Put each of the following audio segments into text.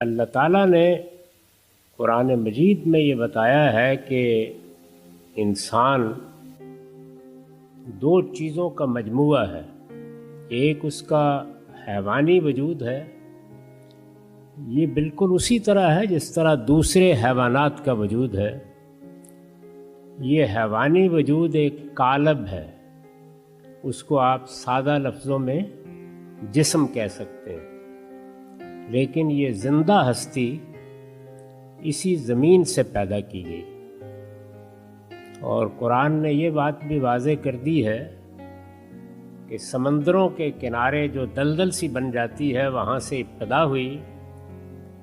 اللہ تعالیٰ نے قرآن مجید میں یہ بتایا ہے کہ انسان دو چیزوں کا مجموعہ ہے۔ ایک اس کا حیوانی وجود ہے، یہ بالکل اسی طرح ہے جس طرح دوسرے حیوانات کا وجود ہے۔ یہ حیوانی وجود ایک قالب ہے، اس کو آپ سادہ لفظوں میں جسم کہہ سکتے ہیں، لیکن یہ زندہ ہستی اسی زمین سے پیدا کی گئی۔ اور قرآن نے یہ بات بھی واضح کر دی ہے کہ سمندروں کے کنارے جو دلدل سی بن جاتی ہے وہاں سے ابتدا ہوئی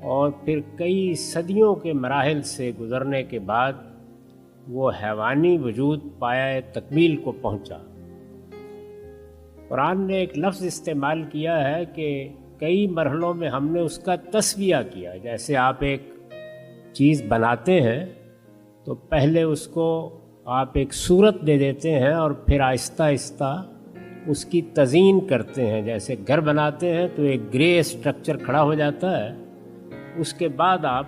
اور پھر کئی صدیوں کے مراحل سے گزرنے کے بعد وہ حیوانی وجود پایہ تکمیل کو پہنچا۔ قرآن نے ایک لفظ استعمال کیا ہے کہ کئی مرحلوں میں ہم نے اس کا تسویہ کیا۔ جیسے آپ ایک چیز بناتے ہیں تو پہلے اس کو آپ ایک صورت دے دیتے ہیں اور پھر آہستہ آہستہ اس کی تزئین کرتے ہیں۔ جیسے گھر بناتے ہیں تو ایک گرے اسٹرکچر کھڑا ہو جاتا ہے، اس کے بعد آپ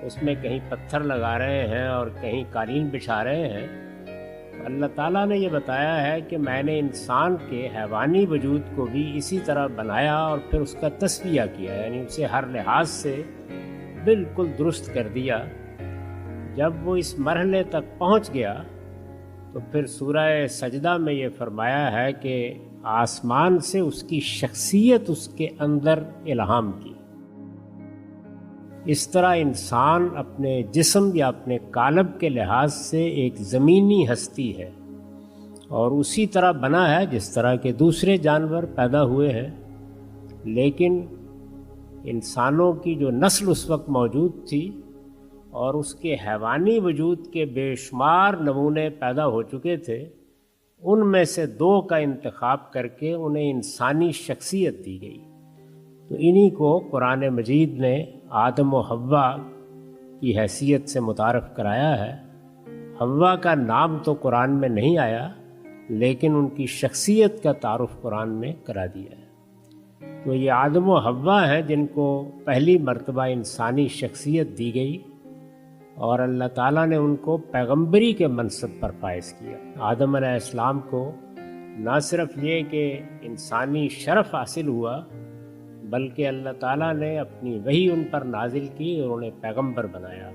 اس میں کہیں پتھر لگا رہے ہیں اور کہیں قالین بچھا رہے ہیں۔ اللہ تعالیٰ نے یہ بتایا ہے کہ میں نے انسان کے حیوانی وجود کو بھی اسی طرح بنایا اور پھر اس کا تسویہ کیا، یعنی اسے ہر لحاظ سے بالکل درست کر دیا۔ جب وہ اس مرحلے تک پہنچ گیا تو پھر سورہ سجدہ میں یہ فرمایا ہے کہ آسمان سے اس کی شخصیت اس کے اندر الہام کی۔ اس طرح انسان اپنے جسم یا اپنے قالب کے لحاظ سے ایک زمینی ہستی ہے اور اسی طرح بنا ہے جس طرح کے دوسرے جانور پیدا ہوئے ہیں، لیکن انسانوں کی جو نسل اس وقت موجود تھی اور اس کے حیوانی وجود کے بے شمار نمونے پیدا ہو چکے تھے، ان میں سے دو کا انتخاب کر کے انہیں انسانی شخصیت دی گئی۔ تو انہی کو قرآن مجید نے آدم و حوا کی حیثیت سے متعارف کرایا ہے۔ حوا کا نام تو قرآن میں نہیں آیا، لیکن ان کی شخصیت کا تعارف قرآن میں کرا دیا ہے۔ تو یہ آدم و حوا ہیں جن کو پہلی مرتبہ انسانی شخصیت دی گئی اور اللہ تعالیٰ نے ان کو پیغمبری کے منصب پر فائز کیا۔ آدم علیہ السلام کو نہ صرف یہ کہ انسانی شرف حاصل ہوا، بلکہ اللہ تعالیٰ نے اپنی وحی ان پر نازل کی اور انہیں پیغمبر بنایا۔